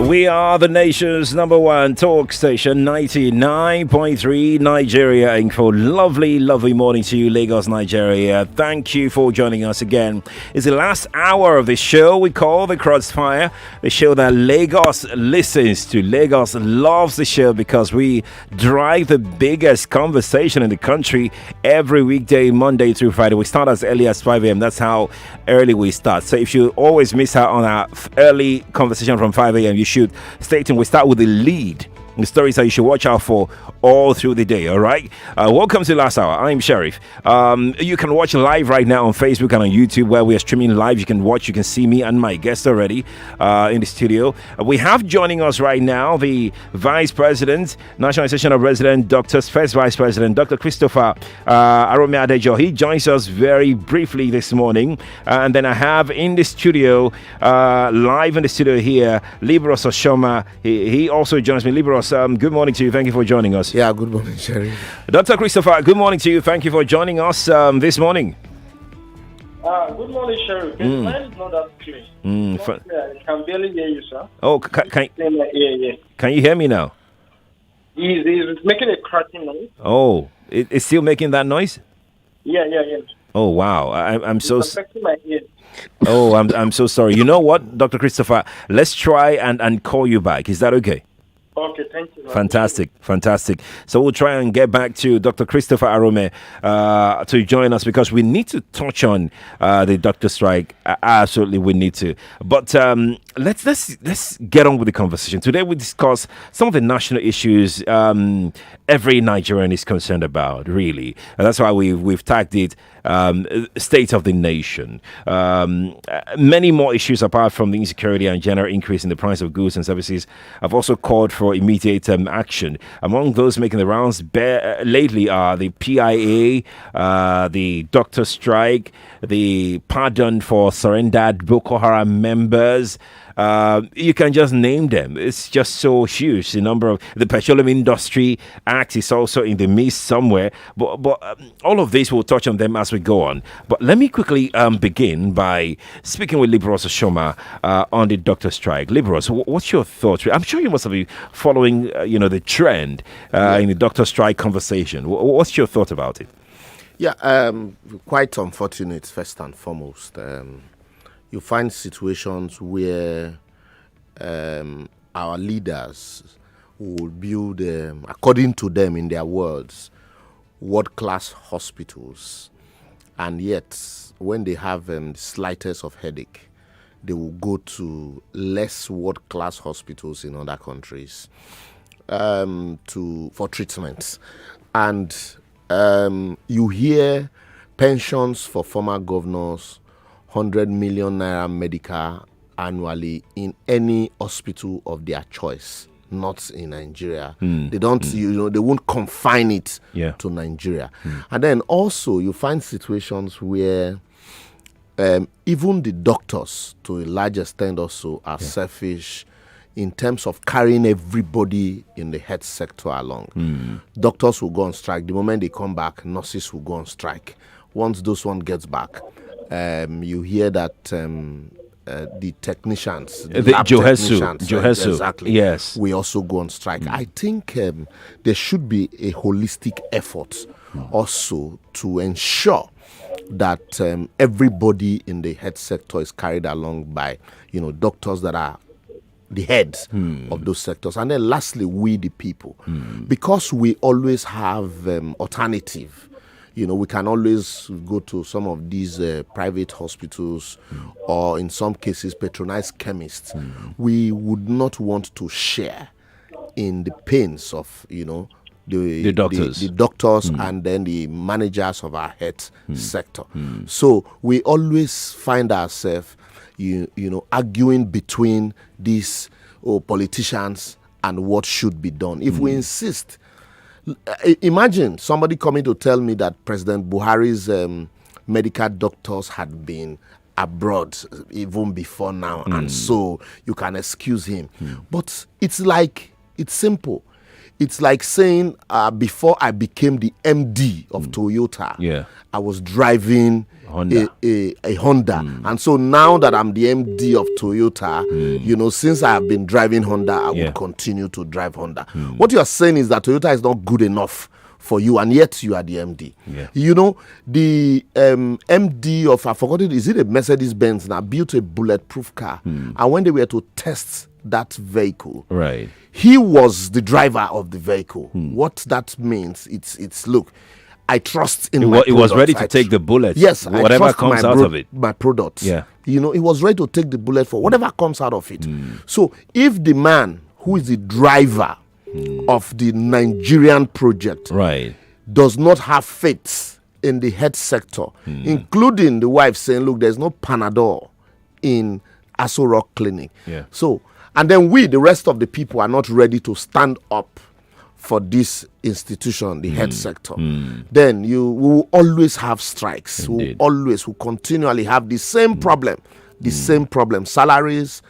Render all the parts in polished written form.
We are the nation's number one talk station, 99.3 Nigeria Info. Lovely, lovely morning to you, Lagos, Nigeria. Thank you for joining us again. It's the last hour of the show we call The Crossfire, the show that Lagos listens to. Lagos loves the show because we drive the biggest conversation in the country every weekday, Monday through Friday. We start as early as 5 a.m. That's how early we start. So if you always miss out on our early conversation from 5 a.m., you should stay tuned. We start with the lead, the stories that you should watch out for all through the day. All right. Welcome to Last Hour. I'm Sheriff. You can watch live right now on Facebook and on YouTube, where we are streaming live. You can watch. You can see me and my guest already in the studio. We have joining us right now the Vice President, National Association of Resident Doctors, first Vice President, Dr. Christopher Arome Adejo. He joins us very briefly this morning, and then I have in the studio, live in the studio here, Liborous Oshoma. He also joins me. Liborous, good morning to you. Thank you for joining us. Yeah, good morning, Sherry. Dr. Christopher, good morning to you. Thank you for joining us this morning. Good morning, Sherry. The line is not that clear. I can barely hear you, sir. Oh, can you hear me now? He's making a cracking noise. Oh, it's still making that noise? Yeah. Oh, wow. I'm so... It's affecting my ears. Oh, I'm so sorry. You know what, Dr. Christopher? Let's try and call you back. Is that okay? Okay, thank you. Fantastic. So we'll try and get back to Dr. Christopher Arome to join us, because we need to touch on the doctor strike. Absolutely, we need to. But let's get on with the conversation. Today we discuss some of the national issues every Nigerian is concerned about, really. And that's why we've tagged it State of the Nation. Many more issues apart from the insecurity and general increase in the price of goods and services have also called for immediate action. Among those making the rounds lately are the PIA, the doctor strike, the pardon for surrendered Boko Haram members. You can just name them. It's just so huge. The number of the Petroleum Industry Act is also in the midst somewhere. But all of this, we'll touch on them as we go on. But let me quickly begin by speaking with Liborous Oshoma on the doctor strike. Liborous, what's your thoughts? I'm sure you must have been following, the trend in the doctor strike conversation. What's your thought about it? Yeah, quite unfortunate, first and foremost. You find situations where our leaders will build, according to them, in their words, world-class hospitals. And yet, when they have the slightest of headache, they will go to less world-class hospitals in other countries for treatments. And you hear pensions for former governors, 100 million naira medical annually in any hospital of their choice, not in Nigeria. They don't, they won't confine it to Nigeria. And then also you find situations where even the doctors, to a large extent also, are selfish in terms of carrying everybody in the health sector along. Doctors will go on strike. The moment they come back, nurses will go on strike. Once those one gets back, you hear that the technicians, the lab technicians, exactly, yes, we also go on strike. I think there should be a holistic effort also to ensure that everybody in the health sector is carried along by, doctors that are the heads of those sectors. And then lastly, we the people, because we always have alternative. We can always go to some of these private hospitals or in some cases patronized chemists. We would not want to share in the pains of, the doctors and then the managers of our health sector. So we always find ourselves, arguing between these politicians and what should be done. If we insist, imagine somebody coming to tell me that President Buhari's medical doctors had been abroad even before now, and so you can excuse him. But it's simple. it's like saying before I became the MD of Toyota, I was driving a Honda. And so now that I'm the MD of Toyota, since I have been driving Honda, I will continue to drive Honda. What you are saying is that Toyota is not good enough for you, and yet you are the MD. The MD of, I forgot it, is it a Mercedes-Benz now, built a bulletproof car. And when they were to test that vehicle, he was the driver of the vehicle. What that means, it's look, I trust in my product. It was ready to take the bullet. Yes, whatever comes out of it. My products. He was ready to take the bullet for whatever comes out of it. So if the man who is the driver of the Nigerian project does not have faith in the health sector, including the wife saying, look, there's no Panadol in Aso Rock Clinic. So, and then we, the rest of the people, are not ready to stand up for this institution, the health sector, then we will always have strikes. We will continually have the same problem. The same problem: salaries,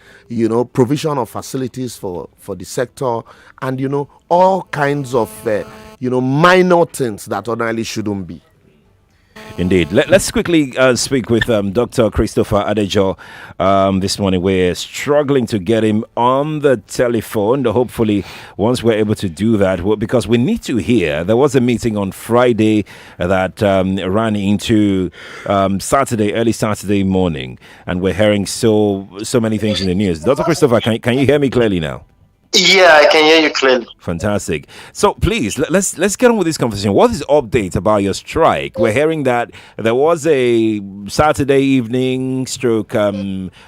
provision of facilities for the sector, and all kinds of minor things that ordinarily shouldn't be. Indeed. Let's quickly speak with Dr. Christopher Adejo this morning. We're struggling to get him on the telephone. Hopefully, once we're able to do that, because we need to hear. There was a meeting on Friday that ran into early Saturday morning, and we're hearing so many things in the news. Dr. Christopher, can you hear me clearly now? Yeah, I can hear you clearly. Fantastic. So please, let's get on with this conversation. What is the update about your strike? We're hearing that there was a Saturday evening /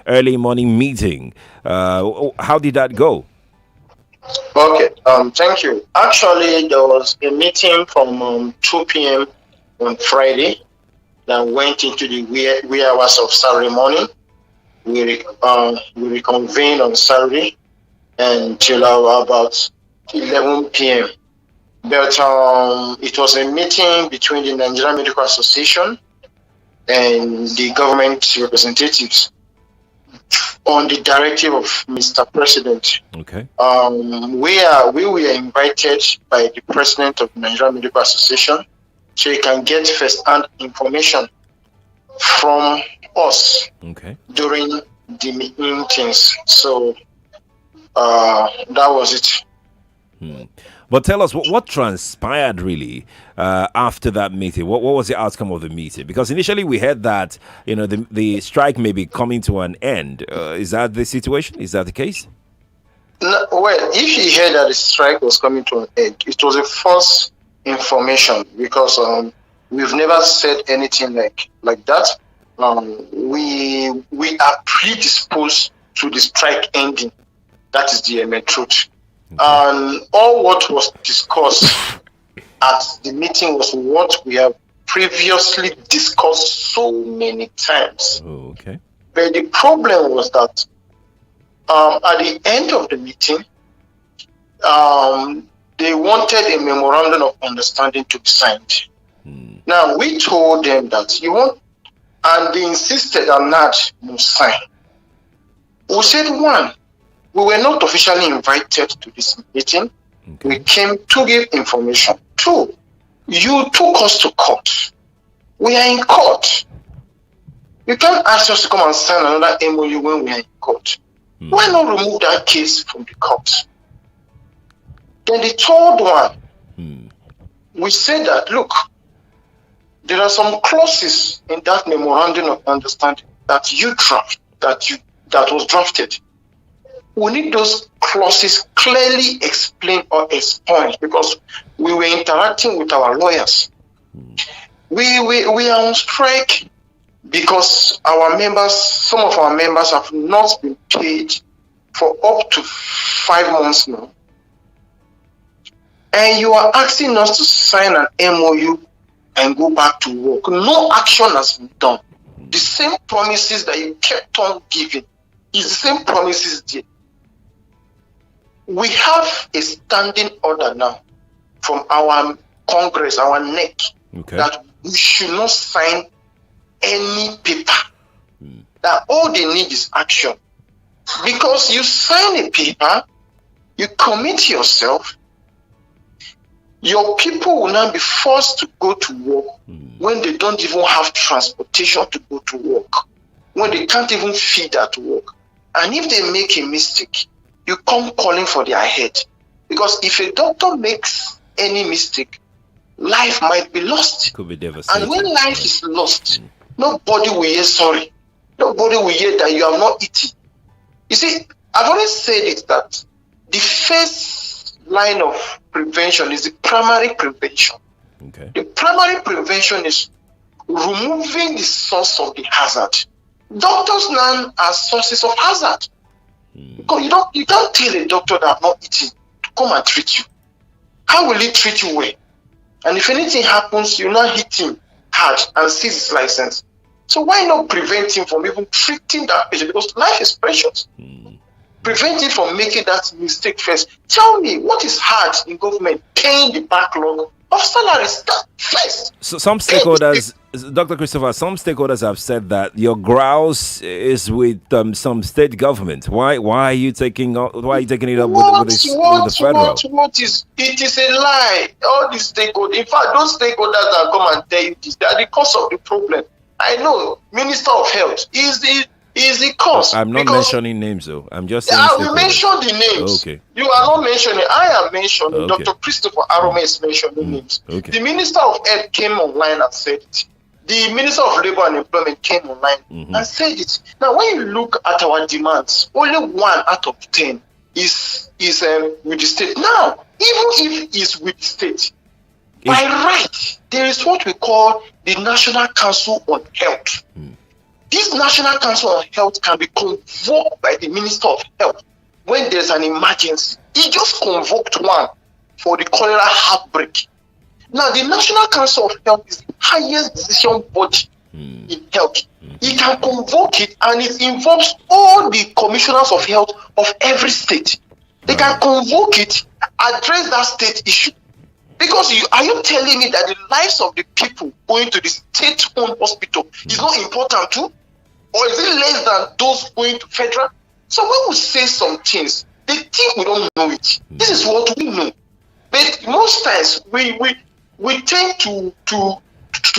early morning meeting. How did that go? Okay, thank you. Actually, there was a meeting from 2 p.m. on Friday that went into the wee hours of Saturday morning. We reconvened on Saturday until about 11 p.m. But it was a meeting between the Nigerian Medical Association and the government representatives on the directive of Mr. President. Okay. We were invited by the president of the Nigerian Medical Association, so he can get first-hand information from us during the meetings. So that was it. But tell us what transpired really after that meeting. What was the outcome of the meeting? Because initially we heard that the strike may be coming to an end. Is that the situation? Is that the case? No, well, if you heard that the strike was coming to an end, it was a false information, because we've never said anything like that. We are predisposed to the strike ending. That is the main truth. And all what was discussed at the meeting was what we have previously discussed so many times. But the problem was that at the end of the meeting, they wanted a memorandum of understanding to be signed. Now, we told them that and they insisted on that must sign. We said, one, we were not officially invited to this meeting. We came to give information. Two, you took us to court. We are in court. You can't ask us to come and sign another MOU when we are in court. Why not remove that case from the court? Then the third one, we said that, look, there are some clauses in that memorandum of understanding that that was drafted. We need those clauses clearly explained or expunged, because we were interacting with our lawyers. We are on strike because some of our members have not been paid for up to 5 months now. And you are asking us to sign an MOU and go back to work. No action has been done. The same promises that you kept on giving is the same promises there. We have a standing order now from our Congress, our NEC, that we should not sign any paper. That all they need is action. Because you sign a paper, you commit yourself, your people will now be forced to go to work when they don't even have transportation to go to work, when they can't even feed at work. And if they make a mistake, you come calling for their head. Because if a doctor makes any mistake, life might be lost. Could be devastating. And when life is lost, nobody will hear sorry. Nobody will hear that you have not eaten. You see, I've always said it that the first line of prevention is the primary prevention. Okay. The primary prevention is removing the source of the hazard. Doctors now are sources of hazard. Because you don't tell a doctor that I'm not eating to come and treat you. How will he treat you well? And if anything happens, you now hit him hard and seize his license. So why not prevent him from even treating that patient? Because life is precious. Prevent him from making that mistake first. Tell me, what is hard in government? Paying the backlog of salaries. That first. So some stakeholders, Dr. Christopher, some stakeholders have said that your grouse is with some state government. Why are you taking it up with the federal? It is a lie. All these stakeholders, in fact, those stakeholders that come and tell you this, they are the cause of the problem. I know, Minister of Health is the cause. I'm not mentioning names though. I'm just saying. I will mention the names. Okay. You are not mentioning. I am mentioning. Okay. Dr. Christopher Arome is mentioning names. Okay. The Minister of Health came online and said it. The Minister of Labour and Employment came online and said it. Now, when you look at our demands, only 1 out of 10 is with the state. Now, even if it's with the state, by right, there is what we call the National Council on Health. This National Council on Health can be convoked by the Minister of Health when there's an emergency. He just convoked one for the cholera outbreak. Now, the National Council of Health is the highest decision body in health. He can convoke it, and it involves all the commissioners of health of every state. They can convoke it, address that state issue. Because are you telling me that the lives of the people going to the state-owned hospital is not important too? Or is it less than those going to federal? So when we say some things, they think we don't know it. This is what we know. But most times we tend to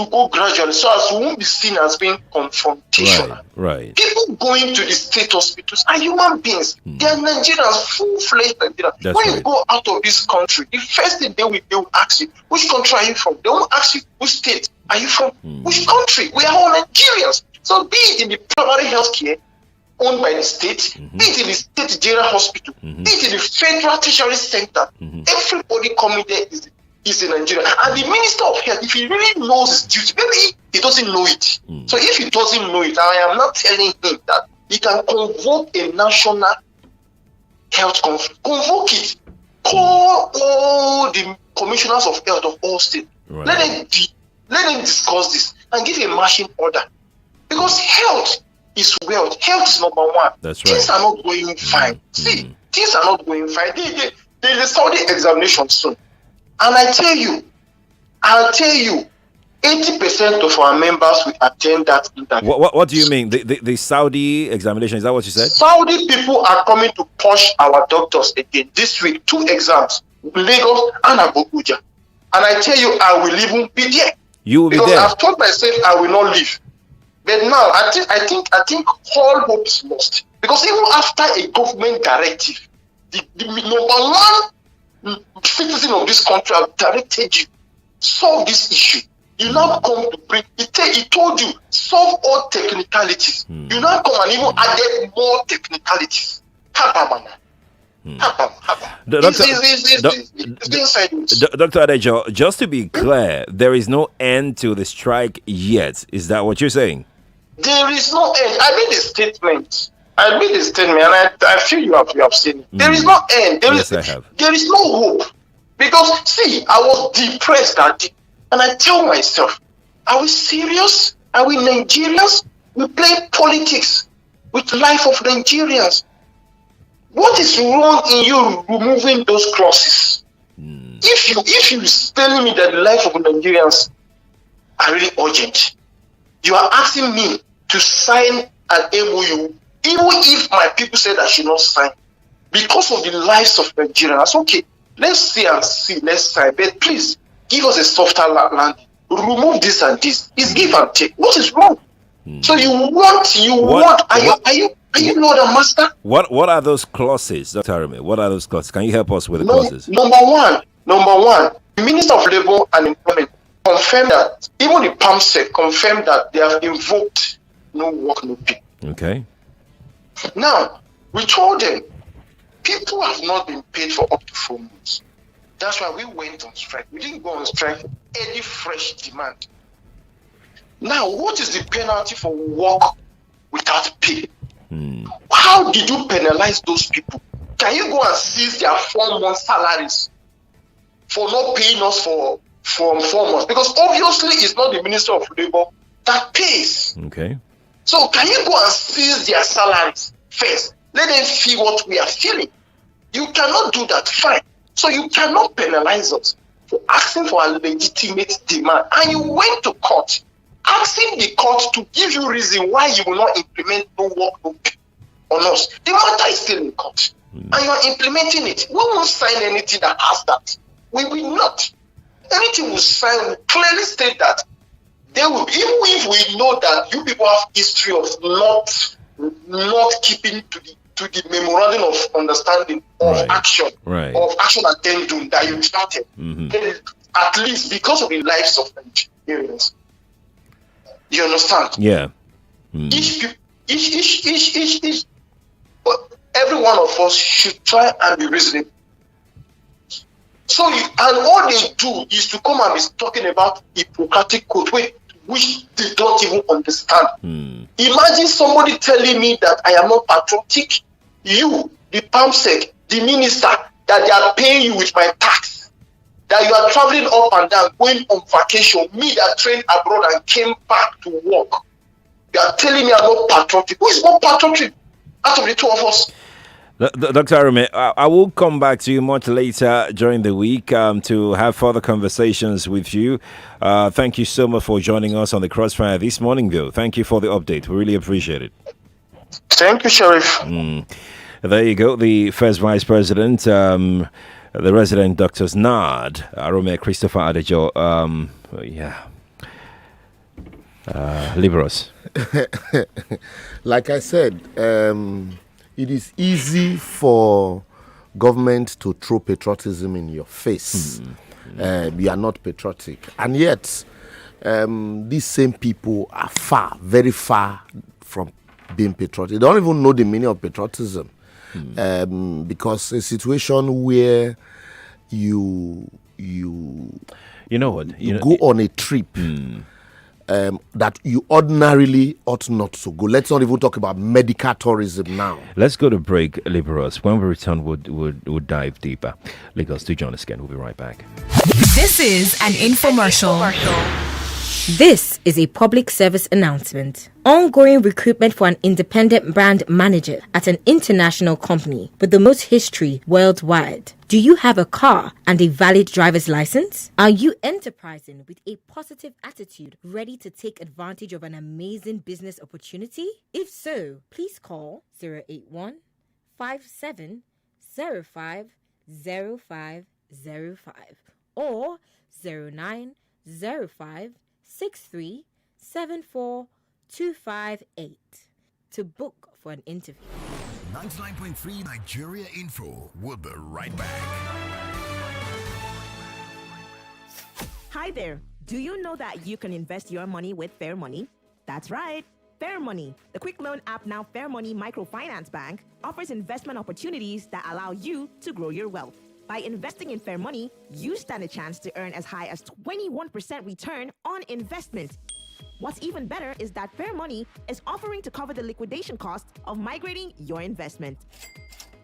go gradually so as we won't be seen as being confrontational. Right. People going to the state hospitals are human beings. They are Nigerians, full-fledged Nigerians. When you go out of this country, the first thing they will ask you, which country are you from? They won't ask you, which state are you from? Which country? We are all Nigerians. So be it in the primary health care owned by the state, be it in the state general hospital, be it in the federal tertiary center, everybody coming there is a Nigerian. And the Minister of Health, if he really knows his duty, maybe he doesn't know it. So if he doesn't know it, I am not telling him that he can convoke a national health conference. Convoke it. Call all the commissioners of health of all states. Right. Let them discuss this and give a marching order. Because health is wealth. Health is number one. That's right. Things are not going fine. See, things are not going fine. There's a Saudi examination soon. And I'll tell you, 80% of our members will attend that interview. What do you mean? The Saudi examination, is that what you said? Saudi people are coming to push our doctors again this week. 2 exams, Lagos and Abuja. And I tell you, I will even be there. You will be there. Because I've told myself I will not leave. But now I think all hope is lost. Because even after a government directive, the number 1 citizen of this country have directed you, solve this issue. You now come to bring, he told you, solve all technicalities. You now come and even added more technicalities. Dr. Adejo, just to be clear, there is no end to the strike yet. Is that what you're saying? There is no end. I made a statement, and I feel you have seen it. There is no end. There is no hope. Because, see, I was depressed that day. And I tell myself, are we serious? Are we Nigerians? We play politics with life of Nigerians. What is wrong in you removing those clauses? If you telling me that the life of Nigerians are really urgent, you are asking me to sign an MOU, even if my people said I should not sign, because of the lives of Nigerians. Okay, let's see and see, let's try, but please give us a softer landing. Remove this and this. It's give and take. What is wrong? So you want, are you not a master? What are those clauses, Dr. Arome? What are those clauses? Can you help us with the clauses? Number one, the Minister of Labour and Employment confirmed that, even the PAMSEC confirmed that they have invoked no work, no pay. Okay. Now, we told them, people have not been paid for up to 4 months. That's why we went on strike. We didn't go on strike for any fresh demand. Now, what is the penalty for work without pay? How did you penalize those people? Can you go and seize their 4 month salaries for not paying us for 4 months? Because obviously it's not the Minister of Labour that pays. Okay. So can you go and seize their salaries first? Let them feel what we are feeling. You cannot do that, fine. So you cannot penalize us for asking for a legitimate demand. And you went to court, asking the court to give you reason why you will not implement no work no pay on us. The matter is still in court. And you are implementing it. We won't sign anything that has that. We will not. Anything we sign will clearly state that there will, even if we know that you people have history of not keeping to the memorandum of understanding of action, of action addendum that you started, then at least because of the lives of Nigerians. You understand? Yeah. Each, every one of us should try and be reasonable. So, and all they do is to come and be talking about Hippocratic code, which they don't even understand. Imagine somebody telling me that I am not patriotic. You, the PAMSEC, the minister, that they are paying you with my tax, that you are traveling up and down, going on vacation. Me that trained abroad and came back to work. You are telling me I'm not patriotic. Who is more patriotic out of the two of us? Dr. Arome, I will come back to you much later during the week to have further conversations with you. Thank you so much for joining us on the Crossfire this morning, Bill. Thank you for the update. We really appreciate it. Thank you, Sheriff. There you go. The first Vice President, the resident Doctors NARD, Arome Christopher Adejo. Liborous. Like I said, it is easy for government to throw patriotism in your face. You are not patriotic. And yet, these same people are very far from being patriotic. They don't even know the meaning of patriotism. Because a situation where you know what? You go on a trip that you ordinarily ought not to go. Let's not even talk about medical tourism now. Let's go to break, Liborous. When we return, we'll dive deeper. Lagos, do join us again. We'll be right back. This is an infomercial. This is a public service announcement. Ongoing recruitment for an independent brand manager at an international company with the most history worldwide. Do you have a car and a valid driver's license? Are you enterprising with a positive attitude, ready to take advantage of an amazing business opportunity? If so, please call 081 5705 0505 or 0905 6374258 to book for an interview. 99.3 Nigeria Info. We'll be right back. Hi there. Do you know that you can invest your money with Fair Money? That's right. Fair Money, the quick loan app now Fair Money Microfinance Bank, offers investment opportunities that allow you to grow your wealth. By investing in Fair Money, you stand a chance to earn as high as 21% return on investment. What's even better is that Fair Money is offering to cover the liquidation cost of migrating your investment.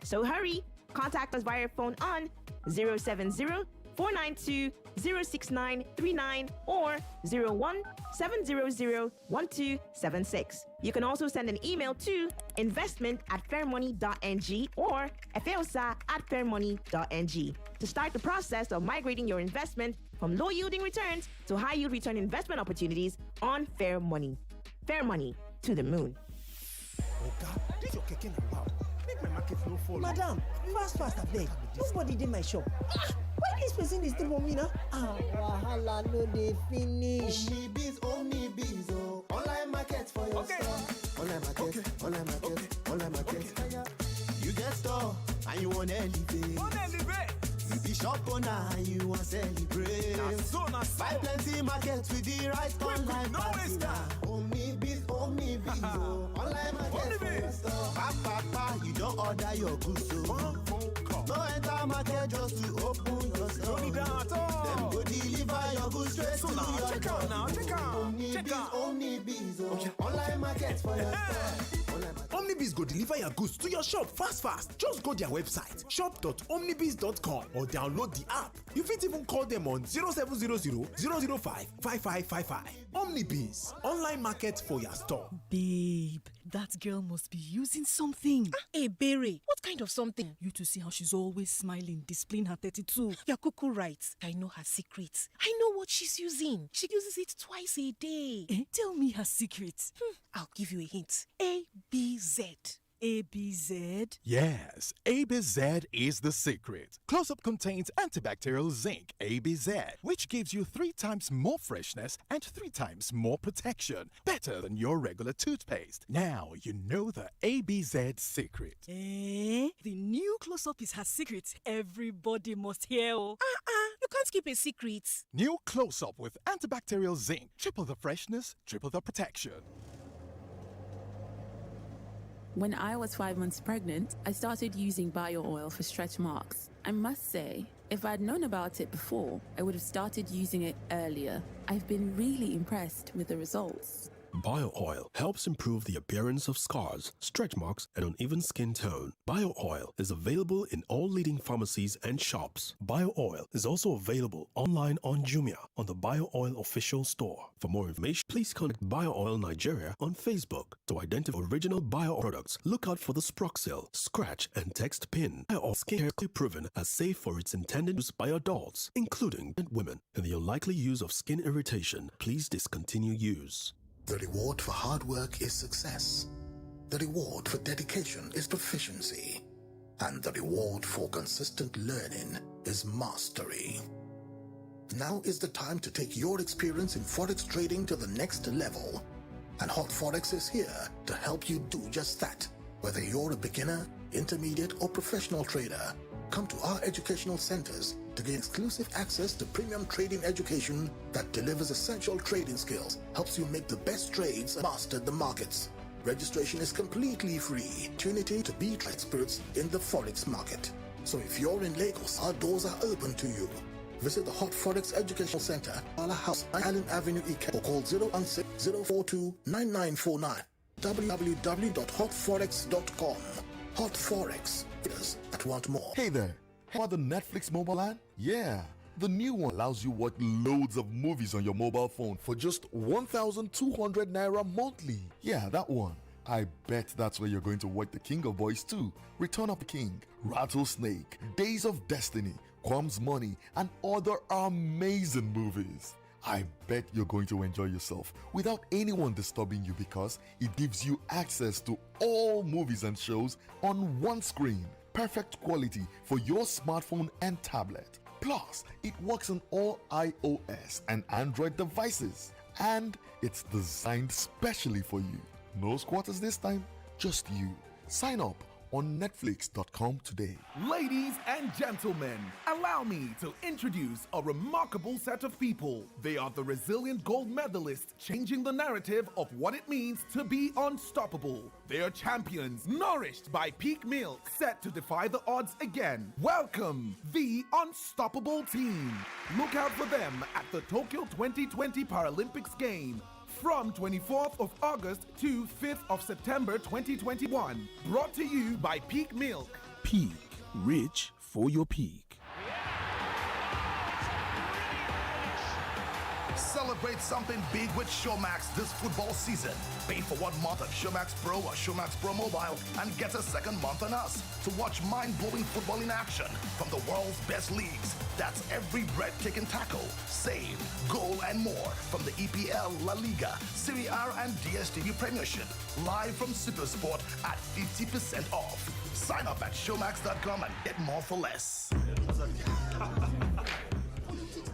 So hurry, contact us via phone on 070-492-06939 or 01-700-1276. You can also send an email to investment@fairmoney.ng or efeosa@fairmoney.ng to start the process of migrating your investment from low-yielding returns to high-yield return investment opportunities on Fair Money. Fair Money to the moon. Oh God, this your keke now. Make my market market no follow. Madam, fast abeg. Nobody dey my shop. Why dis person dey steal from me now? Wahala no dey finish. Only biz, oh. Online market for your store. Online market, online market. You get store and you want elevate. You be shop owner and you want celebrate. Buy plenty market with the right online partner. Only biz, oh. Online market for your store. Papa, you don't order your goods, so no enter market just to open your store. Them go deliver your goods straight to your door. Only biz, oh. Online market for your store. Omnibiz go deliver your goods to your shop fast. Just go their website shop.omnibiz.com or download the app. You fit even call them on 0700 005 5555. Omnibiz, online market for your store. Babe, that girl must be using something. Hey, Barry, what kind of something? You to see how she's always smiling, displaying her 32. You're cuckoo right. I know her secrets. I know what she's using. She uses it twice a day. Tell me her secret. I'll give you a hint. ABZ. ABZ? Yes, ABZ is the secret. Close-Up contains antibacterial zinc, ABZ, which gives you 3 times more freshness and 3 times more protection. Better than your regular toothpaste. Now you know the ABZ secret. The new Close-Up is her secret. Everybody must hear. You can't keep a secret. New Close-Up with antibacterial zinc. Triple the freshness, triple the protection. When I was 5 months pregnant, I started using bio oil for stretch marks. I must say, if I'd known about it before, I would have started using it earlier. I've been really impressed with the results. Bio oil helps improve the appearance of scars, stretch marks, and uneven skin tone. Bio oil is available in all leading pharmacies and shops. Bio oil is also available online on Jumia on the Bio Oil official store. For more information, please contact Bio Oil Nigeria on Facebook. To identify original bio products, look out for the Sproxil, scratch, and text pin. Bio oil skin care proven as safe for its intended use by adults, including women. In the unlikely use of skin irritation, please discontinue use. The reward for hard work is success. The reward for dedication is proficiency. And the reward for consistent learning is mastery. Now is the time to take your experience in Forex trading to the next level. And Hot Forex is here to help you do just that. Whether you're a beginner, intermediate, or professional trader, come to our educational centers to gain exclusive access to premium trading education that delivers essential trading skills, helps you make the best trades, and master the markets. Registration is completely free. Opportunity to be experts in the Forex market. So if you're in Lagos, our doors are open to you. Visit the Hot Forex Educational Center, Ala House, Island Avenue, Ike, or call 016-042-9949. www.hotforex.com. Hot Forex. That want more. Hey there. How about the Netflix mobile app? Yeah. The new one allows you to watch loads of movies on your mobile phone for just 1,200 naira monthly. Yeah, that one. I bet that's where you're going to watch The King of Boys 2, Return of the King, Rattlesnake, Days of Destiny, Quam's Money, and other amazing movies. I bet you're going to enjoy yourself without anyone disturbing you because it gives you access to all movies and shows on one screen. Perfect quality for your smartphone and tablet. Plus, it works on all iOS and Android devices. And it's designed specially for you. No squatters this time, just you. Sign up on Netflix.com today. Ladies and gentlemen, allow me to introduce a remarkable set of people. They are the resilient gold medalists changing the narrative of what it means to be unstoppable. They are champions nourished by peak milk, set to defy the odds again. Welcome, the Unstoppable Team. Look out for them at the Tokyo 2020 Paralympics game. From 24th of August to 5th of September 2021. Brought to you by Peak Milk. Peak. Rich for your peak. Celebrate something big with Showmax this football season. Pay for 1 month of Showmax Pro or Showmax Pro Mobile and get a second month on us to watch mind-blowing football in action from the world's best leagues. That's every breathtaking tackle, save, goal, and more from the EPL, La Liga, Serie A, and DStv Premiership. Live from Supersport at 50% off. Sign up at showmax.com and get more for less.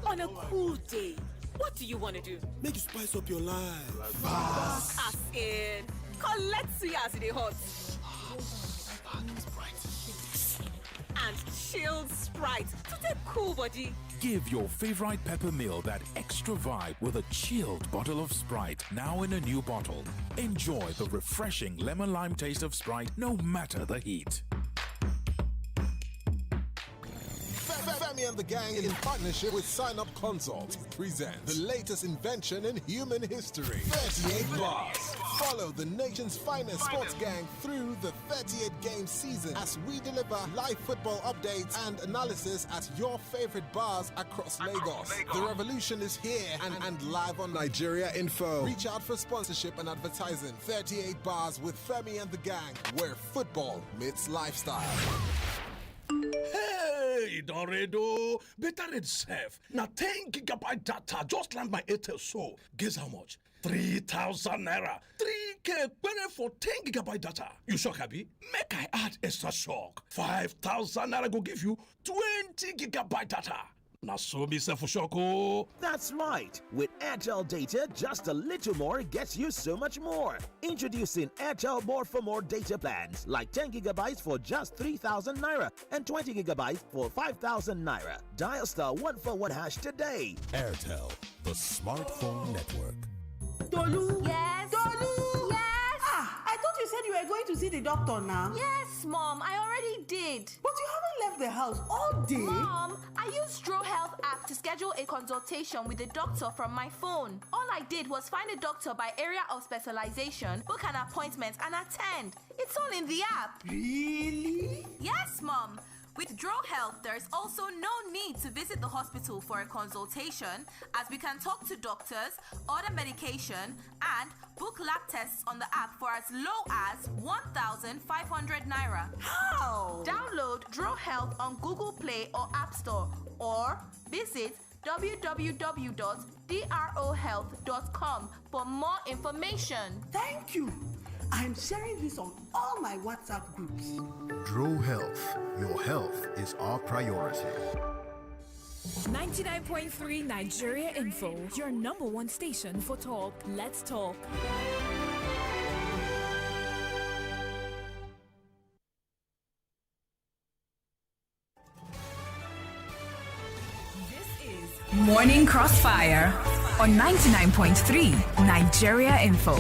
On a cool day, what do you want to do? Make you spice up your life. As in, collect suya as it hot. And chilled Sprite to take cool body. Give your favorite pepper meal that extra vibe with a chilled bottle of Sprite, now in a new bottle. Enjoy the refreshing lemon lime taste of Sprite no matter the heat. Femi and the Gang, in partnership with Sign Up Consult, presents the latest invention in human history, 38 Bars. Follow the nation's finest sports gang through the 38-game season as we deliver live football updates and analysis at your favorite bars across Lagos. The revolution is here and live on Nigeria Info. Reach out for sponsorship and advertising. 38 Bars with Femi and the Gang, where football meets lifestyle. Hey, Doredo, better itself. Now 10 gigabyte data just land my Airtel so. Guess how much? 3,000 naira. 3K for 10 gigabyte data. You shock, Abi? Make I add extra shock. 5,000 naira go give you 20 gigabyte data. Now so be self for shock. Oh. That's right. With Airtel data, just a little more gets you so much more. Introducing Airtel More for More data plans, like 10 gigabytes for just 3,000 naira and 20 gigabytes for 5,000 naira. Dial star 141 hash today. Airtel, the smartphone network. Tolu? Yes? Tolu? Yes? I thought you said you were going to see the doctor now. Yes, Mom, I already did. But you haven't left the house all day. Mom, I used Dro Health app to schedule a consultation with the doctor from my phone. All I did was find a doctor by area of specialization, book an appointment, and attend. It's all in the app. Really? Yes, Mom. With Dro Health, there is also no need to visit the hospital for a consultation, as we can talk to doctors, order medication, and book lab tests on the app for as low as 1,500 naira. How? Download Dro Health on Google Play or App Store, or visit www.drohealth.com for more information. Thank you. I'm sharing this on all my WhatsApp groups. Dro Health. Your health is our priority. 99.3 Nigeria Info, your number one station for talk. Let's talk. This is Morning Crossfire on 99.3 Nigeria Info.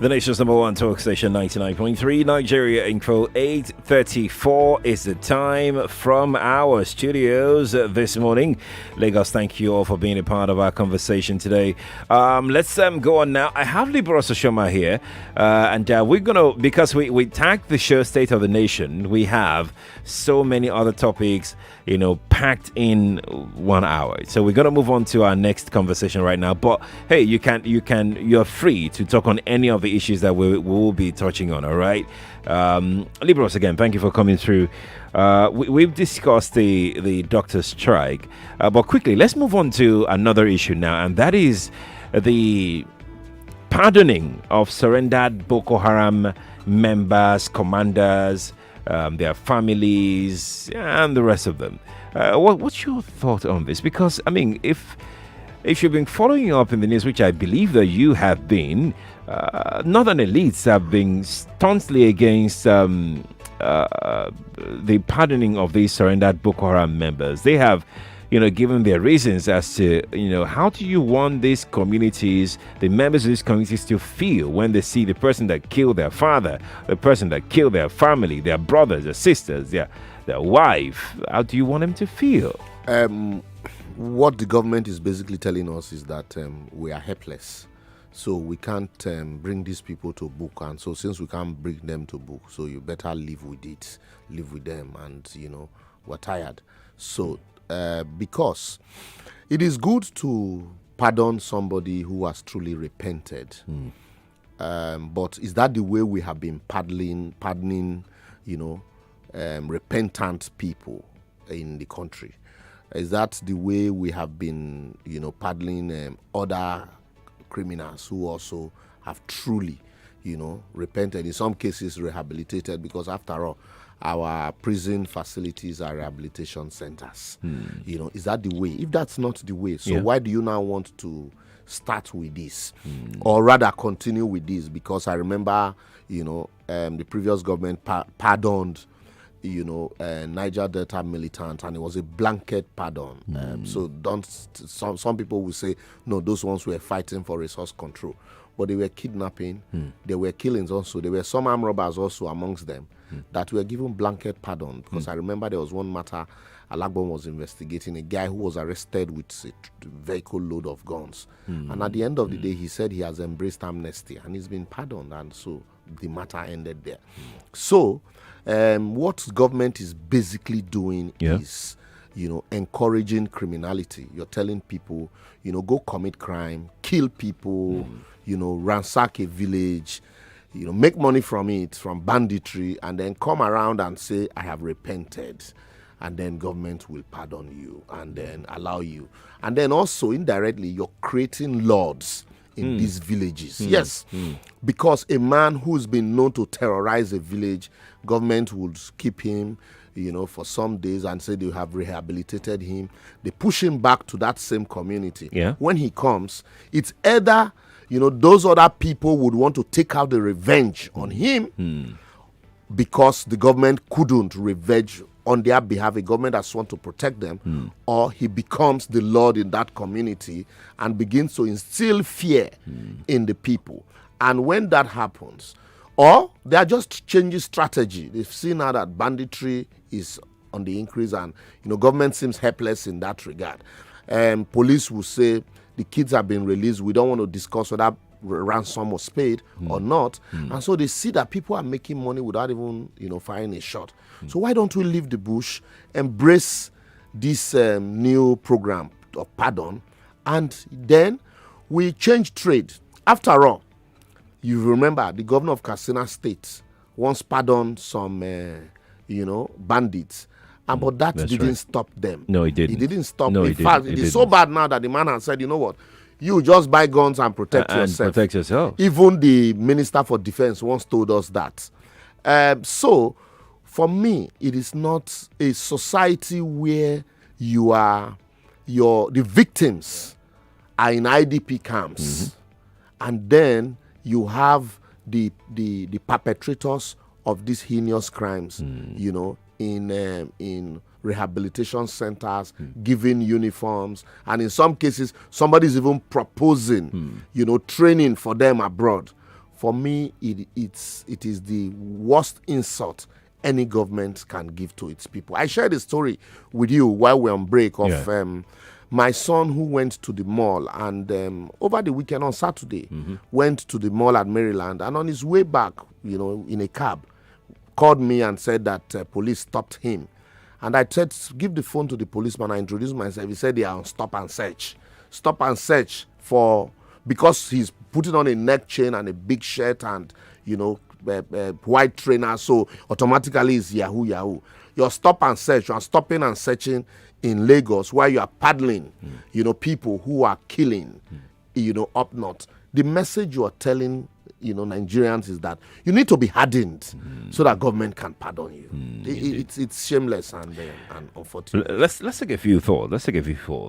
The nation's number one talk station, 99.3 Nigeria Info. 8:34 is the time from our studios this morning. Lagos, thank you all for being a part of our conversation today. Let's go on now. I have Liborous Oshoma here, and we're gonna, because we tagged the show State of the Nation, we have so many other topics, packed in 1 hour. So we're gonna move on to our next conversation right now. But hey, you're free to talk on any of the issues that we will be touching on. All right, Liborous, again, thank you for coming through. We've discussed the doctor strike, but quickly let's move on to another issue now, and that is the pardoning of surrendered Boko Haram members, commanders, their families, and the rest of them. What's your thought on this? Because if you've been following up in the news, which I believe that you have been, northern elites have been staunchly against the pardoning of these surrendered Boko Haram members. They have, given their reasons as to, how do you want these communities, the members of these communities, to feel when they see the person that killed their father, the person that killed their family, their brothers, their sisters, their wife? How do you want them to feel? What the government is basically telling us is that we are helpless. So we can't bring these people to book. And so since we can't bring them to book, so you better live with it, live with them. And, we're tired. So because it is good to pardon somebody who has truly repented. But is that the way we have been pardoning, repentant people in the country? Is that the way we have been, pardoning other criminals who also have truly, repented, in some cases rehabilitated? Because after all, our prison facilities are rehabilitation centers. Is that the way? If that's not the way, so why do you now want to start with this, or rather continue with this? Because I remember, the previous government pardoned, Niger Delta militant, and it was a blanket pardon. So some people will say, no, those ones were fighting for resource control, but they were kidnapping, there were killings also, there were some armed robbers also amongst them that were given blanket pardon. Because I remember there was one matter Alagbon was investigating, a guy who was arrested with a vehicle load of guns. And at the end of the day, he said he has embraced amnesty and he's been pardoned. And so the matter ended there. So what government is basically doing is, encouraging criminality. You're telling people, go commit crime, kill people, ransack a village, make money from it, from banditry, and then come around and say, I have repented. And then government will pardon you and then allow you. And then also indirectly, you're creating lords in these villages. Yes, because a man who's been known to terrorize a village, government would keep him, for some days and say they have rehabilitated him. They push him back to that same community. When he comes, it's either, those other people would want to take out the revenge on him because the government couldn't revenge on their behalf, a government that's want to protect them, or he becomes the lord in that community and begins to instill fear in the people. And when that happens, or they are just changing strategy. They've seen now that banditry is on the increase, and government seems helpless in that regard. Police will say the kids have been released. We don't want to discuss whether ransom was paid or not. And so they see that people are making money without even firing a shot. So why don't we leave the bush, embrace this new program of pardon, and then we change trade? After all, you remember the governor of Katsina State once pardoned some bandits, but that didn't stop them. No, it didn't. It didn't stop. No, In fact, it is so bad now that the man has said, you know what, you just buy guns and protect yourself. Protect yourself. Even the Minister for Defense once told us that. So, for me, it is not a society where the victims are in IDP camps, and then you have the perpetrators of these heinous crimes, in rehabilitation centers, giving uniforms, and in some cases, somebody's even proposing, training for them abroad. For me, it is the worst insult any government can give to its people. I shared a story with you while we're on break of my son who went to the mall, and over the weekend on Saturday, went to the mall at Maryland, and on his way back, in a cab, called me and said that police stopped him. And I said, give the phone to the policeman. I introduced myself. He said they are on stop and search. Stop and search because he's putting on a neck chain and a big shirt and, white trainer. So automatically it's Yahoo. You're stop and search. You're stopping and searching in Lagos while you are paddling, people who are killing, up north. The message you are telling Nigerians is that you need to be hardened so that government can pardon you. It's shameless and unfortunate. Let's take a few thoughts.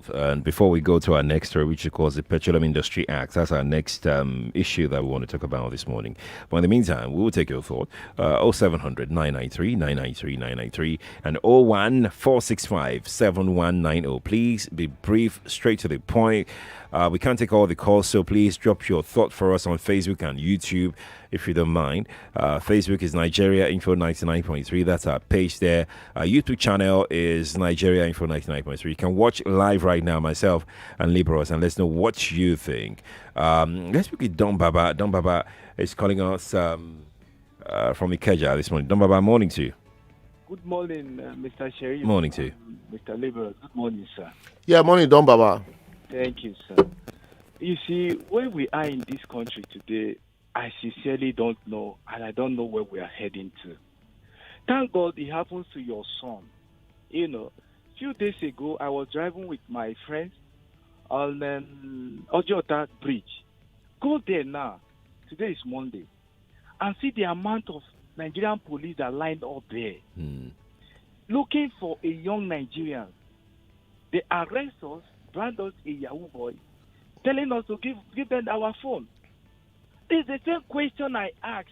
And before we go to our next story, which is called the Petroleum Industry Act, that's our next issue that we want to talk about this morning. But in the meantime, we will take your thought. 0700 993 993 993 and 01465 7190. Please be brief, straight to the point. We can't take all the calls, so please drop your thought for us on Facebook and YouTube, if you don't mind. Facebook is Nigeria Info 99.3. That's our page there. Our YouTube channel is Nigeria Info 99.3. You can watch live right now, myself and Liborous, and let's know what you think. Let's look at Don Baba. Don Baba is calling us from Ikeja this morning. Don Baba, morning to you. Good morning, Mr. Sherry. Morning to you. Mr. Liborous. Good morning, sir. Yeah, morning, Don Baba. Thank you, sir. You see, where we are in this country today, I sincerely don't know, and I don't know where we are heading to. Thank God it happens to your son. A few days ago, I was driving with my friends on Ojota Bridge. Go there now. Today is Monday. And see the amount of Nigerian police are lined up there looking for a young Nigerian. They arrest us, brand us a Yahoo boy, telling us to give them our phone. This is the same question I asked.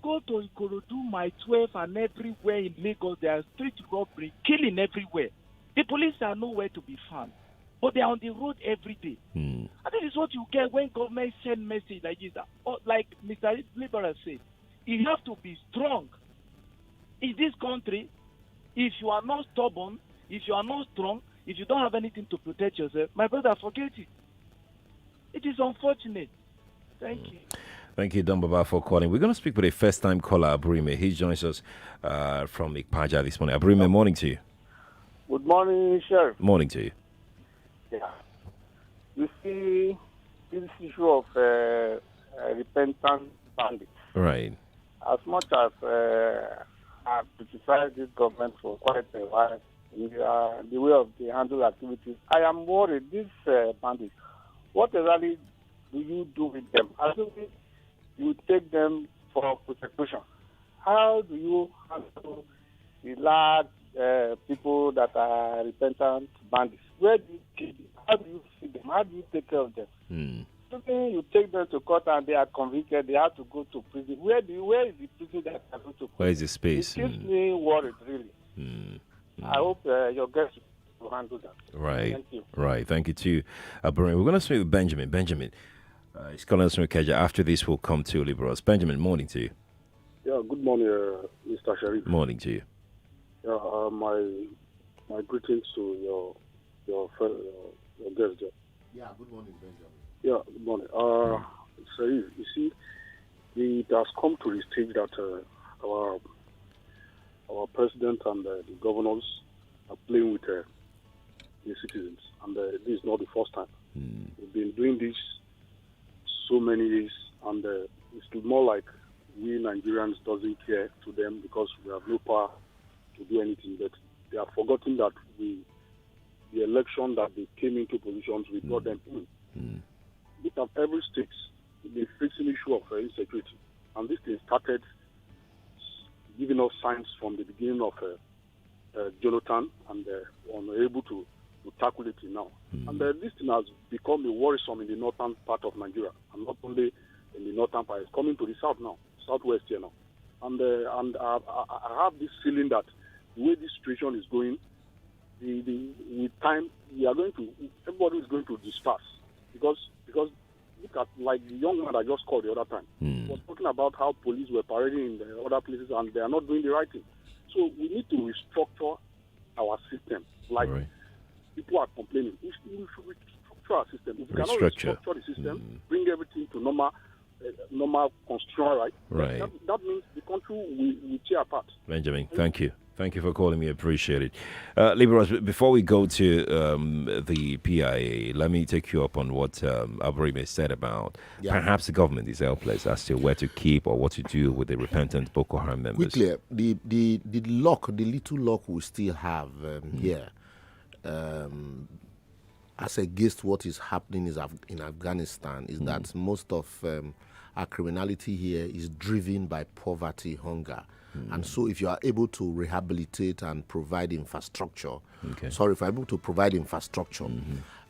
Go to Ikorodu, my 12, and everywhere in Lagos, there are street robbery, killing everywhere. The police are nowhere to be found, but they are on the road every day. And this is what you get when government send message like this. Like Mr. Liborous said, you have to be strong. In this country, if you are not stubborn, if you are not strong, if you don't have anything to protect yourself, my brother, forget it. It is unfortunate. Thank you. Thank you, Dumbaba, for calling. We're going to speak with a first-time caller, Abrime. He joins us from Ikpaja this morning. Abrime, morning to you. Good morning, Sheriff. Morning to you. Yeah. You see, this issue of repentant bandits. Right. As much as I've criticized this government for quite a while, the way of the handle activities, I am worried. These bandits, what exactly do you do with them? Assuming you take them for prosecution, how do you handle the large people that are repentant bandits? Where do you keep them? How do you feed them? How do you take care of them? Assuming you take them to court and they are convicted, they have to go to prison. Where is the prison that they go to? Where is the space? It keeps me worried, really. I hope your guests will handle that. Right. Thank you. Right. Thank you too, Abrime. We're going to speak with Benjamin. Benjamin. He's calling us from Ikeja. After this, we'll come to Liborous. Benjamin, morning to you. Yeah, good morning, Mr. Sharif. Morning to you. Yeah, my greetings to your guest there. Yeah, good morning, Benjamin. Yeah, good morning. Sharif, you see, it has come to the stage that our president and the governors are playing with the citizens, and this is not the first time. We've been doing this so many years, and it's more like we Nigerians doesn't care to them because we have no power to do anything. But they have forgotten that the election that they came into positions, we got them in. Look at every state, the facing issue of insecurity, and this thing started giving us signs from the beginning of Jonathan, and we're able to tackle it now. And this thing has become a worrisome in the northern part of Nigeria, and not only in the northern part, it's coming to the south now, southwest here now. And I have this feeling that the way this situation is going, with time, everybody is going to disperse because look at like the young man I just called the other time. He was talking about how police were parading in the other places and they are not doing the right thing. So we need to restructure our system. Like people are complaining, we should restructure our system. If we cannot restructure the system, bring everything to normal constitutional right. That means the country will tear apart. Benjamin, thank you. Thank you for calling me. Appreciate it. Liborous, before we go to the PIA, let me take you up on what Abrime said about perhaps the government is helpless as to where to keep or what to do with the repentant Boko Haram members. Quickly, the little luck we still have here, as against what is happening in Afghanistan, is that most of our criminality here is driven by poverty, hunger. And so if you are able to rehabilitate and provide infrastructure, if you're able to provide infrastructure,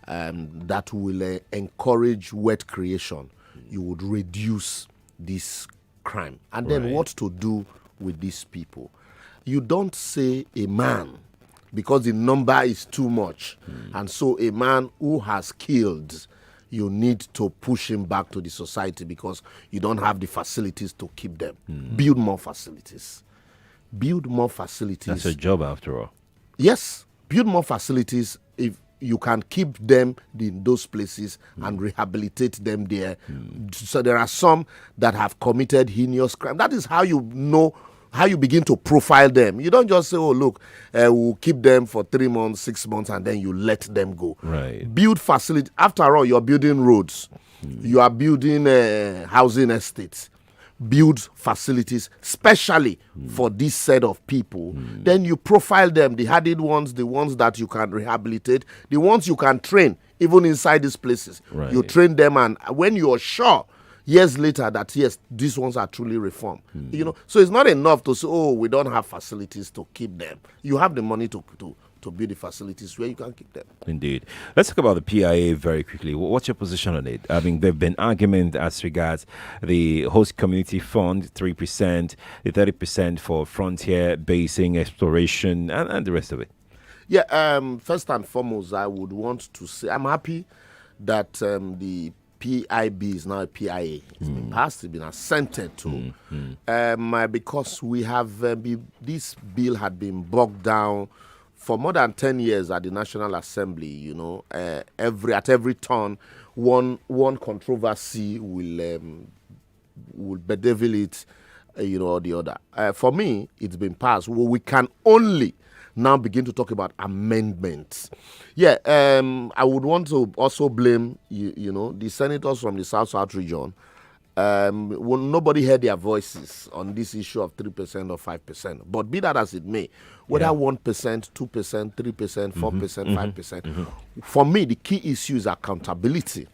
that will encourage wealth creation, you would reduce this crime. And then what to do with these people? You don't say a man because the number is too much. And so a man who has killed, you need to push him back to the society because you don't have the facilities to keep them. Build more facilities. Build more facilities. That's a job after all. Yes. Build more facilities if you can keep them in those places and rehabilitate them there. So there are some that have committed heinous crime. That is how you know, how you begin to profile them. You don't just say, oh, look, we'll keep them for 3 months, 6 months, and then you let them go. Build facilities. After all, you're building roads. You are building housing estates. Build facilities, especially for this set of people. Then you profile them, the hardened ones, the ones that you can rehabilitate, the ones you can train, even inside these places. You train them, and when you're sure years later that yes, these ones are truly reform. So it's not enough to say, oh, we don't have facilities to keep them. You have the money to build the facilities where you can keep them. Indeed. Let's talk about the PIA very quickly. What's your position on it? I mean, there have been arguments as regards the host community fund, 3%, the 30% for frontier basing, exploration, and the rest of it. Yeah, first and foremost, I would want to say I'm happy that the PIB is now a PIA. It's been passed, it's been assented to. Because we have, this bill had been bogged down for more than 10 years at the National Assembly. At every turn, one controversy will bedevil it, or the other. For me, it's been passed. Well, we can only now begin to talk about amendments. Yeah, I would want to also blame, the senators from the South region. Nobody heard their voices on this issue of 3% or 5%. But be that as it may, whether 1%, 2%, 3%, 4%, 5%, for me, the key issue is accountability.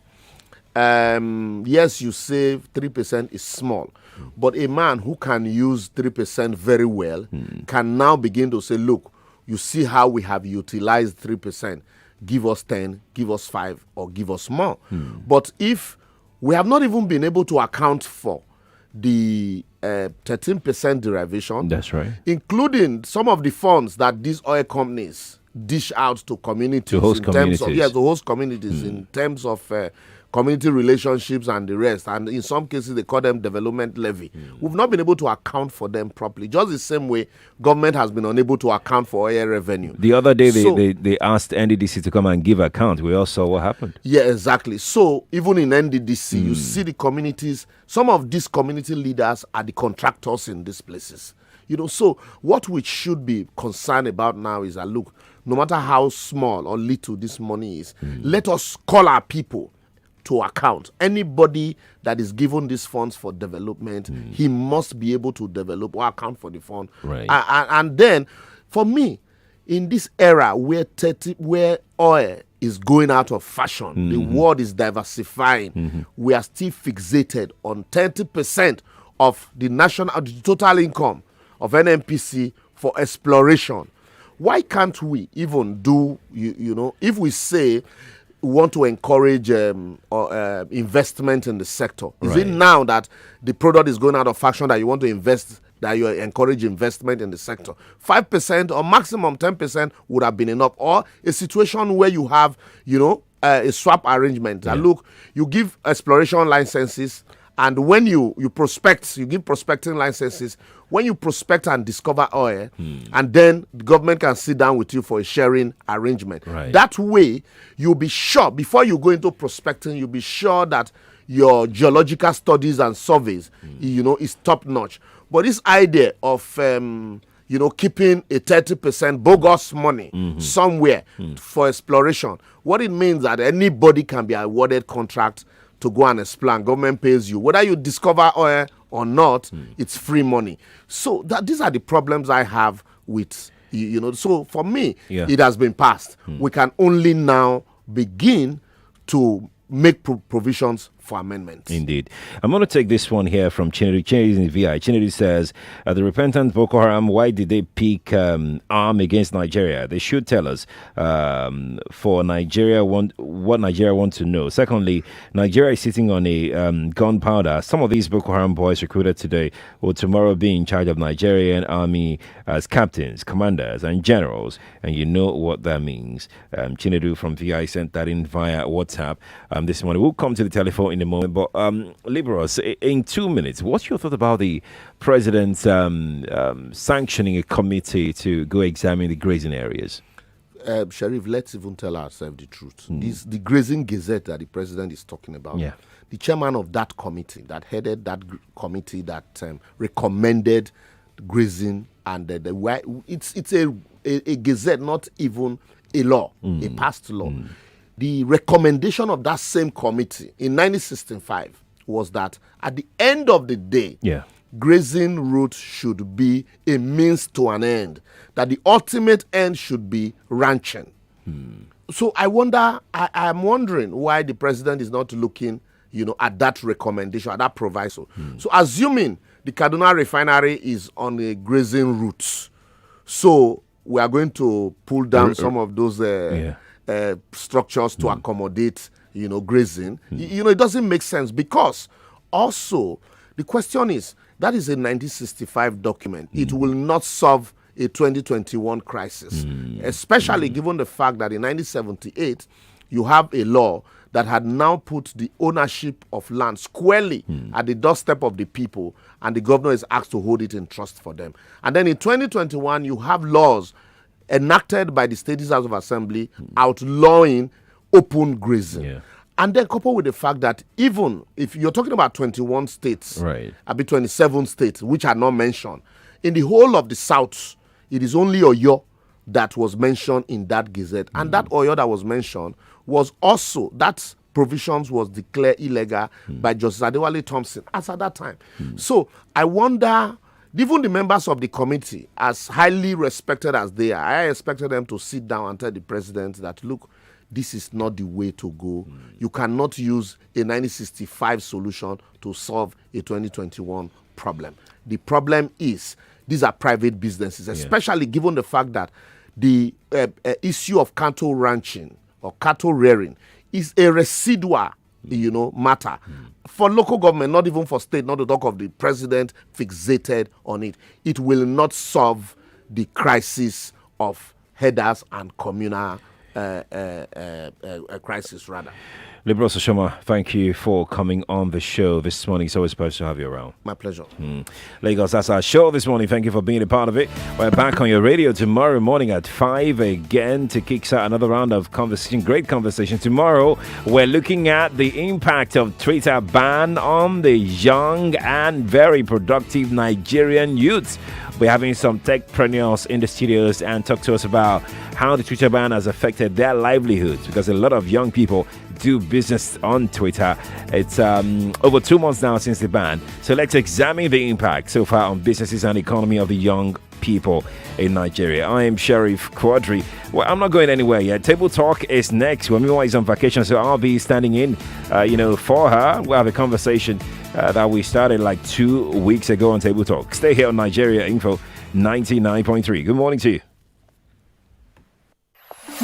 Yes, you say 3% is small, but a man who can use 3% very well can now begin to say, look, you see how we have utilized 3%. Give us 10, give us 5, or give us more. But if we have not even been able to account for the 13% derivation, that's right, including some of the funds that these oil companies dish out to communities, to host communities. To host communities in terms of community relationships and the rest. And in some cases, they call them development levy. We've not been able to account for them properly. Just the same way government has been unable to account for oil revenue. The other day, they asked NDDC to come and give account. We all saw what happened. Yeah, exactly. So even in NDDC, you see the communities, some of these community leaders are the contractors in these places. So what we should be concerned about now is that, look, no matter how small or little this money is, let us call our people to account. Anybody that is given these funds for development, he must be able to develop or account for the fund. Right. And then, for me, in this era where oil is going out of fashion, the world is diversifying, we are still fixated on 30% of the total income of NNPC for exploration. Why can't we even do, if we say we want to encourage investment in the sector? Is it now that the product is going out of fashion that you want to invest, that you encourage investment in the sector? 5% or maximum 10% would have been enough. Or a situation where you have, a swap arrangement. That look, you give exploration licenses, and when you prospect, you give prospecting licenses. When you prospect and discover oil, and then the government can sit down with you for a sharing arrangement. Right. That way, you'll be sure, before you go into prospecting, you'll be sure that your geological studies and surveys, is top notch. But this idea of, keeping a 30% bogus money somewhere for exploration, what it means that anybody can be awarded contract to go and explore, and government pays you. Whether you discover oil or not, it's free money. So these are the problems I have with, So for me, it has been passed. We can only now begin to make provisions for amendments. Indeed. I'm going to take this one here from Chinedu. Chinedu is in VI. Chinedu says, the repentant Boko Haram, why did they pick arm against Nigeria? They should tell us what Nigeria wants to know. Secondly, Nigeria is sitting on a gunpowder. Some of these Boko Haram boys recruited today will tomorrow be in charge of Nigerian army as captains, commanders, and generals. And you know what that means. Chinedu from VI sent that in via WhatsApp this morning. We'll come to the telephone in a moment, but Liborous, in 2 minutes, what's your thought about the president sanctioning a committee to go examine the grazing areas? Sheriff, let's even tell ourselves the truth. The Grazing Gazette that the president is talking about, the chairman of that committee, that headed that committee that recommended grazing, and it's a gazette, not even a law, a passed law. The recommendation of that same committee in 1965 was that at the end of the day, grazing route should be a means to an end, that the ultimate end should be ranching. So I'm wondering why the president is not looking at that recommendation, at that proviso. So assuming the Kaduna refinery is on a grazing route, so we are going to pull down some of those structures to accommodate, grazing. It doesn't make sense, because also the question is, that is a 1965 document. It will not solve a 2021 crisis, especially given the fact that in 1978, you have a law that had now put the ownership of land squarely at the doorstep of the people, and the governor is asked to hold it in trust for them. And then in 2021, you have laws enacted by the State House of Assembly outlawing open grazing. Yeah. And then coupled with the fact that even if you're talking about 21 states, I'll be 27 states, which are not mentioned, in the whole of the South, it is only Oyo that was mentioned in that gazette. And that Oyo that was mentioned was also, that provisions was declared illegal by Justice Adewale Thompson as at that time. So I wonder, even the members of the committee, as highly respected as they are, I expected them to sit down and tell the president that, look, this is not the way to go. You cannot use a 1965 solution to solve a 2021 problem. The problem is, these are private businesses, especially given the fact that the issue of cattle ranching or cattle rearing is a residual, matter for local government, not even for state, not to talk of the president fixated on it. It will not solve the crisis of headers and communal crisis, rather. Liborous Oshoma, thank you for coming on the show this morning. It's always a pleasure to have you around. My pleasure. Lagos, that's our show this morning. Thank you for being a part of it. We're back on your radio tomorrow morning at 5 again to kickstart another round of conversation. Great conversation. Tomorrow, we're looking at the impact of Twitter ban on the young and very productive Nigerian youths. We're having some techpreneurs in the studios and talk to us about how the Twitter ban has affected their livelihoods, because a lot of young people do business on Twitter. It's over 2 months now since the ban. So let's examine the impact so far on businesses and economy of the young people in Nigeria. I am Sheriff Quadri. Well, I'm not going anywhere yet. Table Talk is next. Wemiwa is on vacation, so I'll be standing in, for her. We'll have a conversation that we started like 2 weeks ago on Table Talk. Stay here on Nigeria Info 99.3. Good morning to you.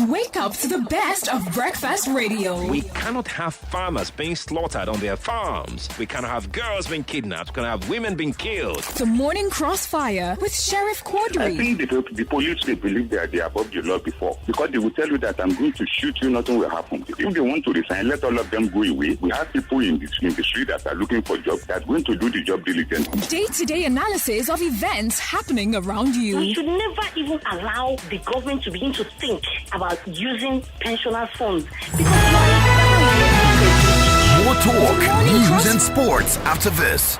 Wake up to the best of breakfast radio. We cannot have farmers being slaughtered on their farms. We cannot have girls being kidnapped. We cannot have women being killed. The Morning Crossfire with Sheriff Quadri. I think the police, they believe that they are above the law before, because they will tell you that I'm going to shoot you, nothing will happen. If they want to resign, let all of them go away. We have people in the street that are looking for jobs that are going to do the job diligently. Day-to-day analysis of events happening around you. We should never even allow the government to begin to think about using pensioner funds. More talk, news and sports after this.